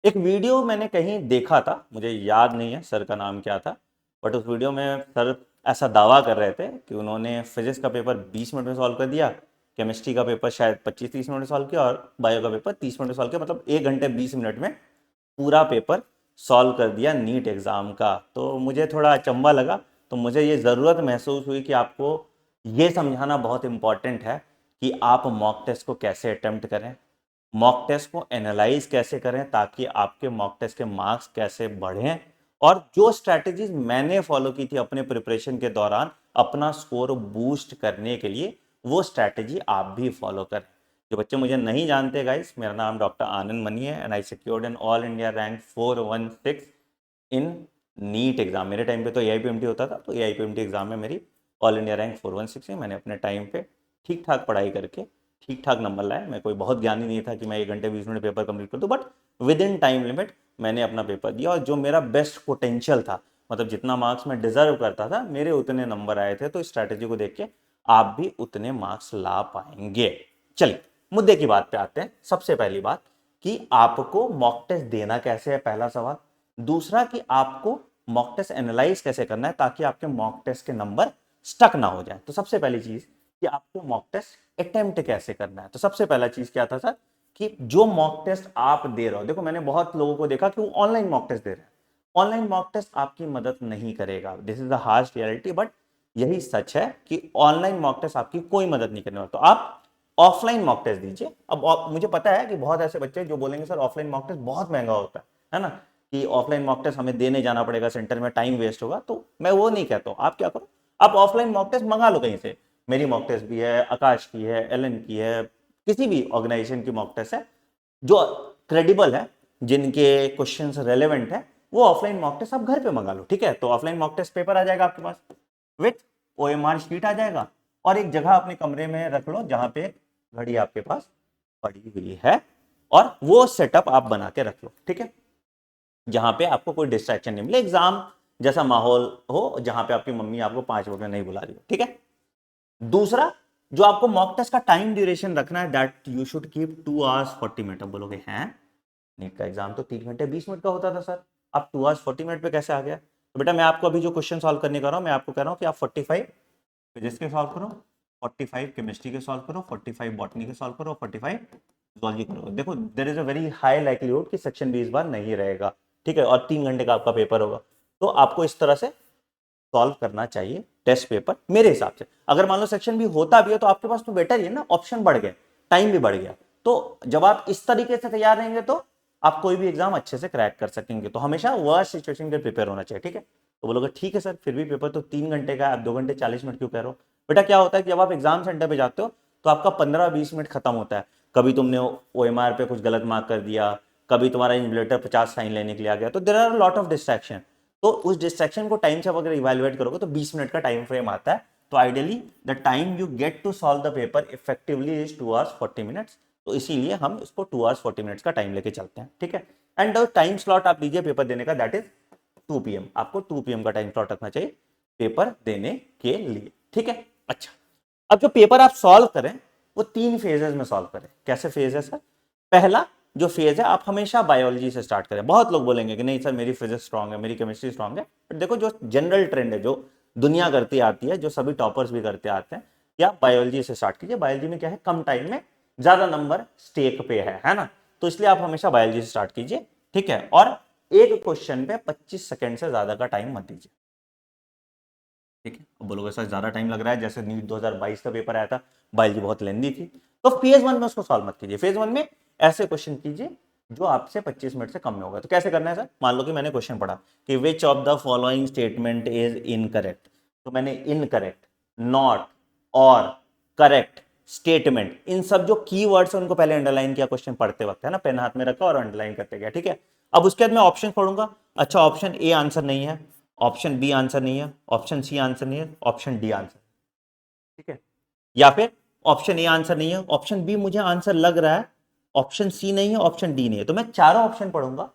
एक वीडियो मैंने कहीं देखा था, मुझे याद नहीं है सर का नाम क्या था, बट उस वीडियो में सर ऐसा दावा कर रहे थे कि उन्होंने फिजिक्स का पेपर 20 मिनट में सॉल्व कर दिया, केमिस्ट्री का पेपर शायद 25-30 मिनट में सॉल्व किया और बायो का पेपर 30 मिनट में सॉल्व किया, मतलब 1 घंटे 20 मिनट में पूरा पेपर सॉल्व कर दिया नीट एग्ज़ाम का। तो मुझे थोड़ा अचंभा लगा, तो मुझे ये ज़रूरत महसूस हुई कि आपको ये समझाना बहुत इम्पॉर्टेंट है कि आप मॉक टेस्ट को कैसे अटेम्प्ट करें, मॉक टेस्ट को एनालाइज कैसे करें ताकि आपके मॉक टेस्ट के मार्क्स कैसे बढ़ें, और जो स्ट्रैटेजीज मैंने फॉलो की थी अपने प्रिपरेशन के दौरान अपना स्कोर बूस्ट करने के लिए, वो स्ट्रैटेजी आप भी फॉलो करें। जो बच्चे मुझे नहीं जानते गाइस, मेरा नाम डॉक्टर आनंद मनी है and I secured an all India rank 416 in NEET exam. मेरे टाइम पे तो AIPMT होता था, तो AIPMT एग्जाम में मेरी ऑल इंडिया रैंक 416 है। मैंने अपने टाइम पे ठीक ठाक पढ़ाई करके ठीक ठाक नंबर लाए। मैं कोई बहुत ज्ञानी नहीं था कि मैं 1 घंटे 20 मिनट पेपर कंप्लीट कर दूं, but with in time limit मैंने अपना पेपर दिया और जो मेरा बेस्ट पोटेंशियल था, मतलब जितना मार्क्स मैं डिजर्व करता था, मेरे उतने नंबर आए थे। तो इस स्ट्रैटेजी को देख के आप भी उतने मार्क्स ला पाएंगे। चलिए मुद्दे की बात पे आते हैं। सबसे पहली बात कि आपको मॉक टेस्ट देना कैसे है, पहला सवाल। दूसरा कि आपको मॉक टेस्ट एनालाइज कैसे करना है ताकि आपके मॉक टेस्ट के नंबर स्टक ना हो जाए। तो सबसे पहली चीज कि आपको मॉक टेस्ट अटेम्प्ट कैसे करना है। तो सबसे पहला चीज क्या था सर कि जो मॉक टेस्ट आप दे रहे हो, देखो मैंने बहुत लोगों को देखा कि वो ऑनलाइन मॉक टेस्ट दे रहे हैं। ऑनलाइन मॉक टेस्ट आपकी मदद नहीं करेगा, this is the harsh reality, but यही सच है कि ऑनलाइन मॉक टेस्ट आपकी कोई मदद नहीं करने वाला। तो आप ऑफलाइन मॉक टेस्ट दीजिए। अब मुझे पता है कि बहुत ऐसे बच्चे जो बोलेंगे सर ऑफलाइन मॉक टेस्ट बहुत महंगा होता है ना, कि ऑफलाइन मॉक टेस्ट हमें देने जाना पड़ेगा सेंटर में, टाइम वेस्ट होगा। तो मैं वो नहीं कहता हूं। आप क्या करो, आप ऑफलाइन मॉक टेस्ट मंगा लो कहीं से। मेरी मॉक टेस्ट भी है, आकाश की है, एलन की है, किसी भी ऑर्गेनाइजेशन की मॉक टेस्ट है जो क्रेडिबल है, जिनके क्वेश्चंस रेलेवेंट है, वो ऑफलाइन मॉक टेस्ट आप घर पे मंगा लो। ठीक है, तो ऑफलाइन मॉक टेस्ट पेपर आ जाएगा आपके पास, विथ OMR शीट आ जाएगा, और एक जगह अपने कमरे में रख लो जहां पे घड़ी आपके पास पड़ी हुई है, और वो सेटअप आप बना के रख लो। ठीक है, जहां पे आपको कोई डिस्ट्रैक्शन नहीं मिले, एग्जाम जैसा माहौल हो जहां पे आपकी मम्मी आपको 5 मिनट में नहीं बुला रही हो। ठीक है, दूसरा जो आपको मॉक टेस्ट का टाइम ड्यूरेशन रखना है, that you should keep 2 hours 40 minutes। अब बोलोगे हैं नीट का एग्जाम तो 3 घंटे 20 मिनट का होता था सर, अब 2 hours 40 minutes पे कैसे आ गया? तो बेटा मैं आपको अभी जो क्वेश्चन सॉल्व करने का रहा हूं, मैं आपको कह रहा हूं कि आप 45 फिजिक्स के सॉल्व करो, 45 केमिस्ट्री के सॉल्व करो, 45 बॉटनी के सॉल्व करो, 45 जूलॉजी करो। देखो there is a very high likelihood कि सेक्शन बी इस बार नहीं रहेगा। ठीक है, और 3 घंटे का आपका पेपर होगा। तो आपको इस तरह से सॉल्व करना चाहिए टेस्ट पेपर मेरे हिसाब से। अगर मान लो सेक्शन भी होता भी है तो आपके पास तो बेटर ही है ना, ऑप्शन बढ़ गए, टाइम भी बढ़ गया। तो जब आप इस तरीके से तैयार रहेंगे तो आप कोई भी एग्जाम अच्छे से क्रैक कर सकेंगे। तो हमेशा वर्स्ट सिचुएशन के प्रिपेयर होना चाहिए। ठीक है, तो बोलोगे ठीक है सर फिर भी पेपर तो 3 घंटे का है, आप 2 घंटे 40 मिनट क्यों कह रहे हो? बेटा क्या होता है कि जब आप एग्जाम सेंटर पे जाते हो तो आपका 15-20 मिनट खत्म होता है। कभी तुमने OMR पे कुछ गलत मार्क कर दिया, कभी तुम्हारा इन्वलेटर 50 साइन लेने के लिए आ गया, तो there are lot of distraction. तो उस डिस्ट्रैक्शन को टाइम से अगर इवेलुएट करोगे तो 20 मिनट का टाइम फ्रेम आता है। तो ideally the time you get to solve the paper effectively is 2 hours 40 minutes। तो इसीलिए हम इसको 2 hours 40 minutes का टाइम लेके चलते हैं। ठीक है, एंड टाइम स्लॉट आप लीजिए पेपर देने का, दैट इज 2 PM। आपको 2 PM का टाइम स्लॉट रखना चाहिए पेपर देने के लिए। ठीक है, अच्छा अब जो पेपर आप सॉल्व करें वो 3 फेजेस में सॉल्व करें। कैसे फेज है सर? पहला जो फेज है, आप हमेशा बायोलॉजी से स्टार्ट करें। बहुत लोग बोलेंगे कि नहीं सर मेरी फिजिक्स स्ट्रांग है, मेरी केमिस्ट्री स्ट्रांग है, बट देखो जो जनरल ट्रेंड है, जो दुनिया करती आती है, जो सभी टॉपर्स भी करते आते हैं, कि आप बायोलॉजी से स्टार्ट कीजिए। बायोलॉजी में क्या है, कम टाइम में ज्यादा नंबर स्टेक पे है ना, तो इसलिए आप हमेशा बायोलॉजी से स्टार्ट कीजिए। ठीक है, और एक क्वेश्चन पे 25 सेकेंड से ज्यादा का टाइम मत दीजिए। ठीक है, अब बोलोगे सर ज्यादा टाइम लग रहा है, जैसे नीट 2022 का पेपर आया था, बायोलॉजी बहुत लेंदी थी। तो फेज 1 में उसको सॉल्व मत कीजिए। फेज 1 में ऐसे क्वेश्चन कीजिए जो आपसे 25 मिनट से कम में होगा। तो कैसे करना है सर? मान लो कि मैंने क्वेश्चन पढ़ा कि which of the following statement is incorrect, तो मैंने इनकरेक्ट, नॉट, और करेक्ट, स्टेटमेंट, इन सब जो कीवर्ड्स है उनको पहले अंडरलाइन किया क्वेश्चन पढ़ते वक्त, है ना, पेन हाथ में रखा और अंडरलाइन करते गया। ठीक है, अब उसके बाद मैं ऑप्शन पढ़ूंगा। अच्छा ऑप्शन ए आंसर नहीं है, ऑप्शन बी आंसर नहीं है, ऑप्शन सी आंसर नहीं है, ऑप्शन डी आंसर। ठीक है, या फिर ऑप्शन ए आंसर नहीं है, ऑप्शन बी मुझे आंसर लग रहा है, ऑप्शन सी नहीं है, ऑप्शन डी नहीं है। तो मैं चारों ऑप्शन पढ़ूंगा,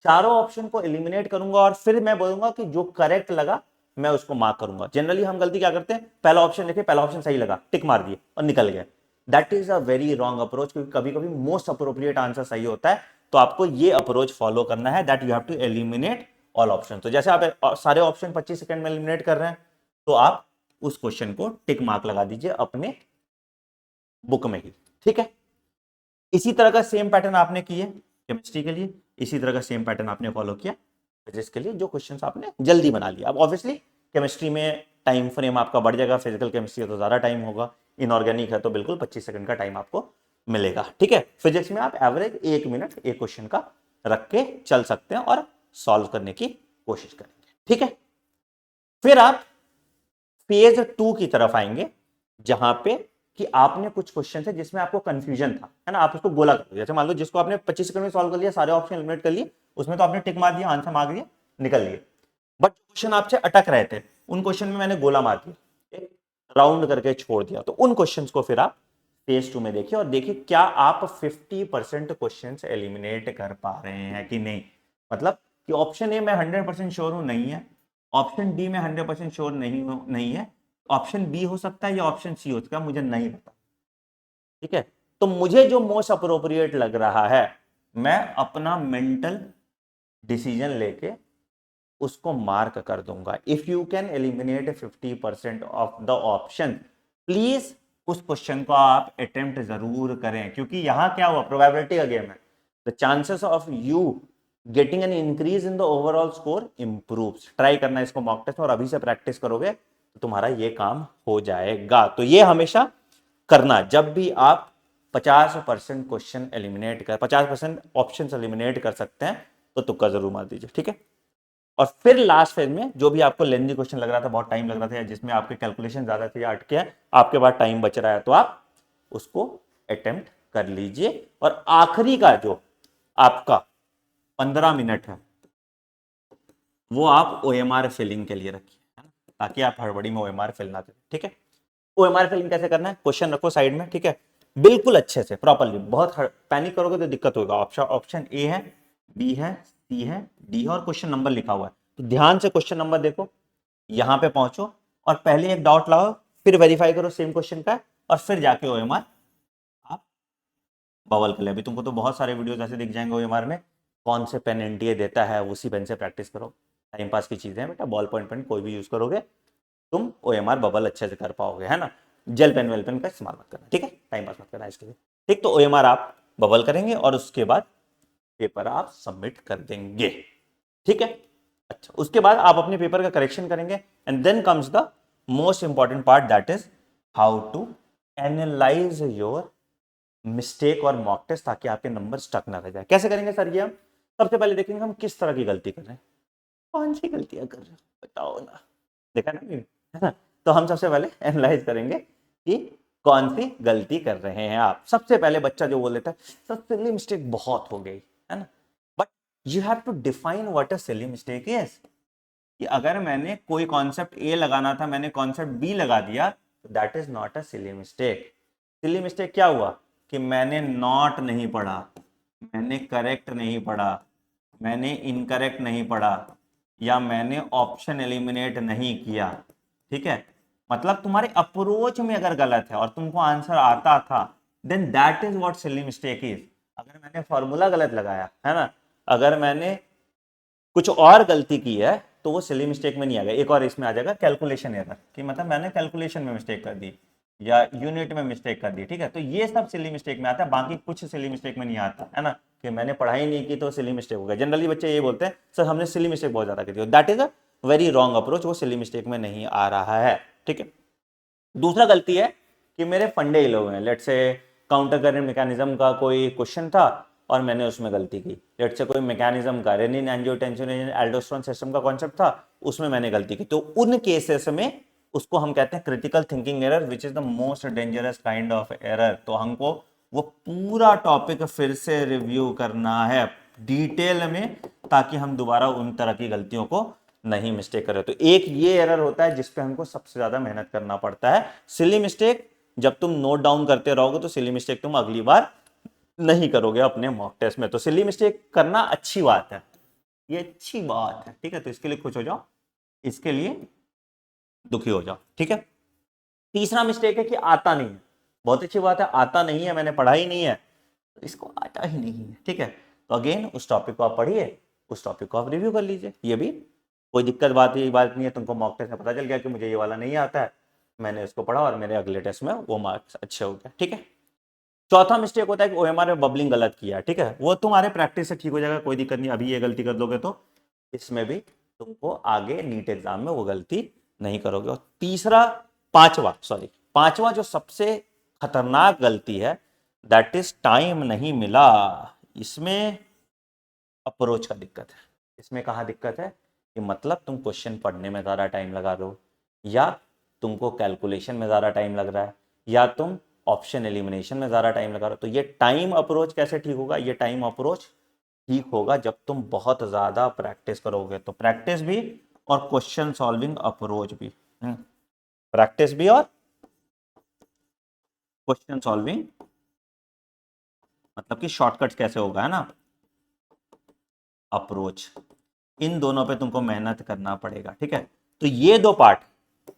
चारों ऑप्शन को एलिमिनेट करूंगा और फिर मैं बोलूंगा कि जो करेक्ट लगा मैं उसको मार्क करूंगा। जनरली हम गलती क्या करते हैं, पहला ऑप्शन लिखे, पहला ऑप्शन सही लगा, टिक मार दिए और निकल गए। That is a very wrong approach, क्योंकि कभी कभी मोस्ट अप्रोप्रिएट आंसर सही होता है। तो आपको ये अप्रोच फॉलो करना है, that you have to eliminate all option. तो जैसे आप सारे ऑप्शन 25 सेकंड में एलिमिनेट कर रहे हैं, तो आप उस क्वेश्चन को टिक मार्क लगा दीजिए अपने बुक में ही, ठीक है। इसी तरह का सेम पैटर्न आपने किए केमिस्ट्री के लिए, इसी तरह का सेम पैटर्न आपने फॉलो किया फिजिक्स के लिए, जो क्वेश्चंस आपने जल्दी बना लिया। अब ऑब्वियसली केमिस्ट्री में टाइम फ्रेम आपका बढ़ जाएगा, फिजिकल केमिस्ट्री है तो ज्यादा टाइम होगा, इनऑर्गेनिक है तो बिल्कुल 25 सेकंड का टाइम आपको मिलेगा, ठीक है। फिजिक्स में आप एवरेज 1 मिनट एक क्वेश्चन का रख के चल सकते हैं और सॉल्व करने की कोशिश करेंगे, ठीक है। फिर आप फेज 2 की तरफ आएंगे, जहां पे कि आपने कुछ क्वेश्चन है जिसमें आपको कंफ्यूजन था, है ना, आप उसको गोला कर दो। जैसे मान लो जिसको आपने 25 सेकंड में सॉल्व कर लिया, सारे ऑप्शन एलिमिनेट कर लिए, उसमें तो आपने टिक मार दिया, आंसर मार दिया, निकल लिए। बट जो क्वेश्चन आपसे अटक रहे थे, उन क्वेश्चन में मैंने गोला मार दिया, एक राउंड करके छोड़ दिया, तो उन क्वेश्चंस को फिर आप फेज 2 में देखिए और देखिए क्या आप 50% क्वेश्चन एलिमिनेट कर पा रहे हैं कि नहीं। मतलब कि ऑप्शन ए में 100% श्योर हूं, नहीं है, ऑप्शन डी में 100% श्योर नहीं है, ऑप्शन बी हो सकता है या ऑप्शन सी हो सकता है, मुझे नहीं पता, ठीक है। तो मुझे जो मोस्ट अप्रोप्रिएट लग रहा है, मैं अपना मेंटल डिसीजन लेके उसको मार्क कर दूंगा। If you can eliminate 50% of the option, please उस क्वेश्चन को आप अटेम्प्ट जरूर करें, क्योंकि यहां क्या हुआ, प्रोबेबिलिटी का गेम है। The chances of you getting an increase in the overall score improves. Try करना इसको मॉक टेस्ट, और अभी से प्रैक्टिस करोगे तो तुम्हारा ये काम हो जाएगा। तो ये हमेशा करना, जब भी आप 50% क्वेश्चन एलिमिनेट कर 50% ऑप्शन एलिमिनेट कर सकते हैं, तो तुक्का जरूर मार दीजिए, ठीक है। और फिर लास्ट फेज में जो भी आपको लेंथी क्वेश्चन लग रहा था, बहुत टाइम लग रहा था, या जिसमें आपके कैलकुलेशन ज्यादा थे या अटके हैं, आपके पास टाइम बच रहा है, तो आप उसको अटेम्प्ट कर लीजिए। और आखिरी का जो आपका 15 मिनट है, वो आप ओएमआर फिलिंग के लिए रखिए, है ना, ताकि आप हड़बड़ी में ओएमआर फिल ना करें, ठीक है। ओएमआर फिलिंग कैसे करना है, क्वेश्चन रखो साइड में, ठीक है, बिल्कुल अच्छे से प्रॉपरली, बहुत पैनिक करोगे तो दिक्कत होगा। ऑप्शन ए है, बी है, सी है, डी है, और क्वेश्चन नंबर लिखा हुआ है, तो ध्यान से क्वेश्चन नंबर देखो, यहां पे पहुंचो और पहले एक डॉट लाओ, फिर वेरीफाई करो सेम क्वेश्चन का, और फिर जाके ओएमआर आप बबल कर ले। अभी तुमको तो बहुत सारे वीडियोस ऐसे दिख जाएंगे ओएमआर में, कौन से पेन एनटीए देता है, उसी पेन से प्रैक्टिस करो। टाइम पास की चीजें हैं बेटा, बॉल पॉइंट पेन कोई भी यूज करोगे तुम ओएमआर बबल अच्छे से कर पाओगे, है ना। जेल पेन वेल पेन का इस्तेमाल मत करना, ठीक है, टाइम पास मत करना इसके लिए, ठीक। तो ओएमआर आप बबल करेंगे और उसके बाद पेपर आप सबमिट कर देंगे, ठीक है। अच्छा, उसके बाद आप अपने पेपर का करेक्शन करेंगे, and then comes the most important part, that is how to analyse your mistake और मॉक टेस्ट, ताकि आपके नंबर स्टक ना रह जाए। कैसे करेंगे सर ये हम? सबसे पहले देखेंगे हम किस तरह की गलती कर रहे हैं, कौन सी गलतियां कर रहे हैं, बताओ ना, देखा ना, है ना। तो हम सबसे पहले एनालाइज करेंगे कि कौन सी गलती कर रहे हैं आप। सबसे पहले बच्चा जो बोल देता है सर सिली मिस्टेक बहुत हो गई, है ना, but you have to define what a silly mistake is. कि अगर मैंने कोई कॉन्सेप्ट ए लगाना था, मैंने कॉन्सेप्ट बी लगा दिया, तो that is not a silly mistake. Silly mistake क्या हुआ कि मैंने नॉट नहीं पढ़ा, मैंने करेक्ट नहीं पढ़ा, मैंने इनकरेक्ट नहीं पढ़ा, या मैंने ऑप्शन एलिमिनेट नहीं किया, ठीक है। मतलब तुम्हारे अप्रोच में अगर गलत है और तुमको आंसर आता था, then that is what silly mistake is. अगर मैंने फॉर्मूला गलत लगाया है ना, अगर मैंने कुछ और गलती की है, तो वो सिली मिस्टेक में नहीं आएगा। एक और इसमें आ जाएगा कैलकुलेशन एरर, कि मतलब मैंने कैलकुलेशन में मिस्टेक कर दी या यूनिट में मिस्टेक कर दी, ठीक है। तो ये सब सिली मिस्टेक में आता है, बाकी कुछ सिली मिस्टेक में नहीं आता, है ना, कि मैंने पढ़ाई नहीं की तो सिली मिस्टेक हो गया। जनरली बच्चे ये बोलते हैं सर हमने सिली मिस्टेक बहुत ज्यादा कर दी, that is a very wrong approach, वो सिली मिस्टेक में नहीं आ रहा है, ठीक है। दूसरा गलती है कि मेरे फंडे हिले हुए हैं। लेट से काउंटर करंट मैकेनिज्म का कोई क्वेश्चन था और मैंने उसमें गलती की। लेट से कोई मैकेनिज्म का रेनिन एंजियोटेंसिन एल्डोस्टेरोन सिस्टम का कॉन्सेप्ट था, उसमें मैंने गलती की। तो उन केसेस में उसको हम कहते हैं critical thinking error, which is the most dangerous kind of error. तो हमको वो पूरा टॉपिक फिर से रिव्यू करना है डिटेल में, ताकि हम दोबारा उन तरह की गलतियों को नहीं मिस्टेक करे। तो एक ये एरर होता है जिसपे हमको सबसे ज्यादा मेहनत करना पड़ता है। सिली मिस्टेक जब तुम नोट डाउन करते रहोगे तो सिली मिस्टेक तुम अगली बार नहीं करोगे अपने मॉक टेस्ट में। तो सिली मिस्टेक करना अच्छी बात है, ये अच्छी बात है, ठीक है। तो इसके लिए खुश हो जाओ, इसके लिए दुखी हो जाओ, ठीक है। तीसरा मिस्टेक है कि आता नहीं है। बहुत अच्छी बात है, आता नहीं है, मैंने पढ़ा ही नहीं है, तो इसको आता ही नहीं है, ठीक है। तो अगेन उस टॉपिक को आप पढ़िए, उस टॉपिक को आप रिव्यू कर लीजिए। ये भी कोई दिक्कत बात नहीं है, तुमको मॉक टेस्ट में पता चल गया कि मुझे ये वाला नहीं आता है, मैंने इसको पढ़ा और मेरे अगले टेस्ट में वो मार्क्स अच्छे हो गए। ठीक है। चौथा मिस्टेक होता है कि ओएमआर में बबलिंग गलत किया। ठीक है, वो तुम्हारे प्रैक्टिस से ठीक हो जाएगा, कोई दिक्कत नहीं। अभी ये गलती कर दोगे तो इसमें भी तुमको आगे नीट एग्जाम में वो गलती नहीं करोगे। और तीसरा, पांचवा जो सबसे खतरनाक गलती है, दैट इज टाइम नहीं मिला। इसमें अप्रोच का दिक्कत है। इसमें कहाँ दिक्कत है कि मतलब तुम क्वेश्चन पढ़ने में ज़्यादा टाइम लगा रहे हो, या तुमको कैलकुलेशन में ज़्यादा टाइम लग रहा है, या तुम ऑप्शन एलिमिनेशन में ज़्यादा टाइम लगा रहे हो। तो ये टाइम अप्रोच कैसे ठीक होगा? ये टाइम अप्रोच ठीक होगा जब तुम बहुत ज़्यादा प्रैक्टिस करोगे। तो प्रैक्टिस भी और क्वेश्चन सॉल्विंग अप्रोच भी, प्रैक्टिस भी और क्वेश्चन सॉल्विंग, मतलब कि शॉर्टकट्स कैसे होगा, है ना, अप्रोच, इन दोनों पे तुमको मेहनत करना पड़ेगा। ठीक है, तो ये दो पार्ट,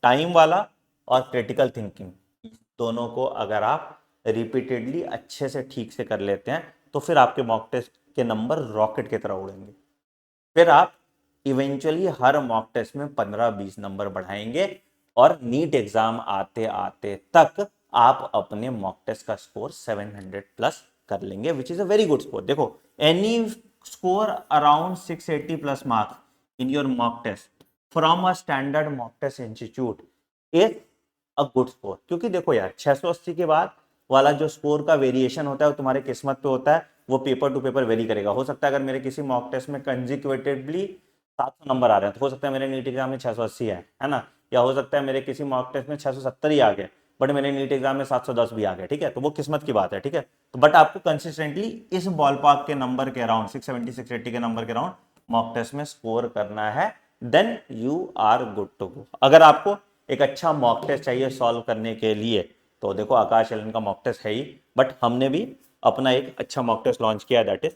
टाइम वाला और क्रिटिकल थिंकिंग, दोनों को अगर आप रिपीटेडली अच्छे से ठीक से कर लेते हैं तो फिर आपके मॉक टेस्ट के नंबर रॉकेट की तरह उड़ेंगे। फिर आप इवेंचुअली हर मॉक टेस्ट में 15-20 नंबर बढ़ाएंगे और नीट एग्जाम आते आते तक आप अपने मॉक टेस्ट का स्कोर 700 प्लस कर लेंगे, which is a very good score. देखो, any score around 680 plus marks in your mock test from a standard mock test institute is a good score. क्योंकि देखो यार, 680 के बाद वाला जो स्कोर का वेरिएशन होता है वो तुम्हारे किस्मत पे होता है, वो पेपर टू पेपर वेरी करेगा। हो सकता है अगर मेरे किसी मॉक टेस्ट में कंजिक्यूटिवली 700 नंबर आ रहे हैं तो हो सकता है मेरे नीट एग्जाम में 680 है ना, या हो सकता है मेरे किसी मॉक टेस्ट में 670 ही आ गए बट मेरे नीट एग्जाम में 710 भी आ गए। ठीक है, तो वो किस्मत की बात है। ठीक है, तो बट आपको कंसिस्टेंटली इस बॉल पार्क के नंबर के अराउंड 670 680 के नंबर के अराउंड मॉक टेस्ट में स्कोर करना है, then you are good to go. अगर आपको एक अच्छा मॉक टेस्ट चाहिए सॉल्व करने के लिए तो देखो, आकाश एलन का मॉक टेस्ट है ही, बट हमने भी अपना एक अच्छा मॉक टेस्ट लॉन्च किया, दैट इज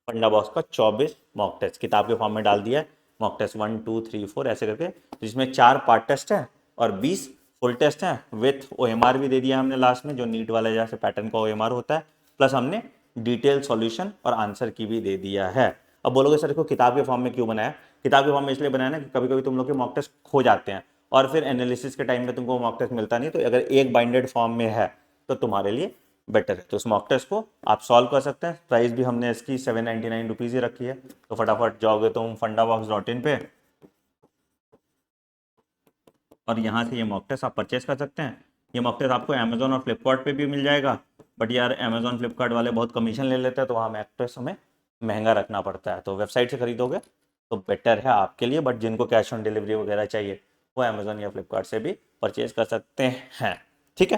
फंडा बॉक्स का 24 मॉक टेस्ट किताब के फॉर्म में डाल दिया है। मॉक टेस्ट 1 2 3 4 ऐसे करके, जिसमें 4 पार्ट टेस्ट है और 20 फुल टेस्ट है, विथ ओएमआर भी दे दिया हमने लास्ट में, जो नीट वाला जैसे पैटर्न का ओएमआर होता है, प्लस हमने डिटेल सॉल्यूशन और आंसर की भी दे दिया है। अब बोलोगे सर इसको किताब के फॉर्म में क्यों बनाया? किताब के फॉर्म में इसलिए बनाया ना कि कभी कभी तुम लोग के मॉक टेस्ट खो जाते हैं और फिर एनालिसिस के टाइम में तुमको मॉक टेस्ट मिलता नहीं, तो अगर एक बाइंडेड फॉर्म में है तो तुम्हारे लिए बेटर है। तो इस मॉक टेस्ट को आप सॉल्व कर सकते हैं। प्राइस भी हमने इसकी 799 रुपीज़ ही रखी है। तो फटाफट जाओगे तुम fundabox.in पे और यहाँ से ये मॉक टेस्ट आप परचेस कर सकते हैं। ये मॉक टेस्ट आपको अमेजोन और फ्लिपकार्ट पे भी मिल जाएगा, बट यार अमेजोन फ्लिपकार्ट वाले बहुत कमीशन ले लेते हैं तो वहाँ मॉक टेस्ट हमें महंगा रखना पड़ता है। तो वेबसाइट से खरीदोगे तो बेटर है आपके लिए, बट जिनको कैश ऑन डिलीवरी वगैरह चाहिए वो अमेजोन या फ्लिपकार्ट से भी परचेज कर सकते हैं। ठीक है,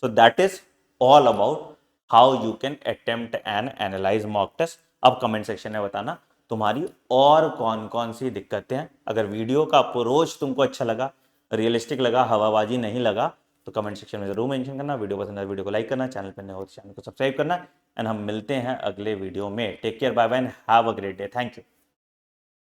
so that is all about how you can attempt and analyse mock test. अब कमेंट सेक्शन में बताना तुम्हारी और कौन कौन सी दिक्कतें हैं। अगर वीडियो का अप्रोच तुमको अच्छा लगा, रियलिस्टिक लगा, हवाबाजी नहीं लगा, तो कमेंट सेक्शन में जरूर मेंशन करना। वीडियो पसंद है वीडियो को लाइक करना, चैनल पर नए हो तो चैनल को सब्सक्राइब करना। एंड हम मिलते हैं अगले वीडियो में। Take care, bye bye and have a great day. Thank you.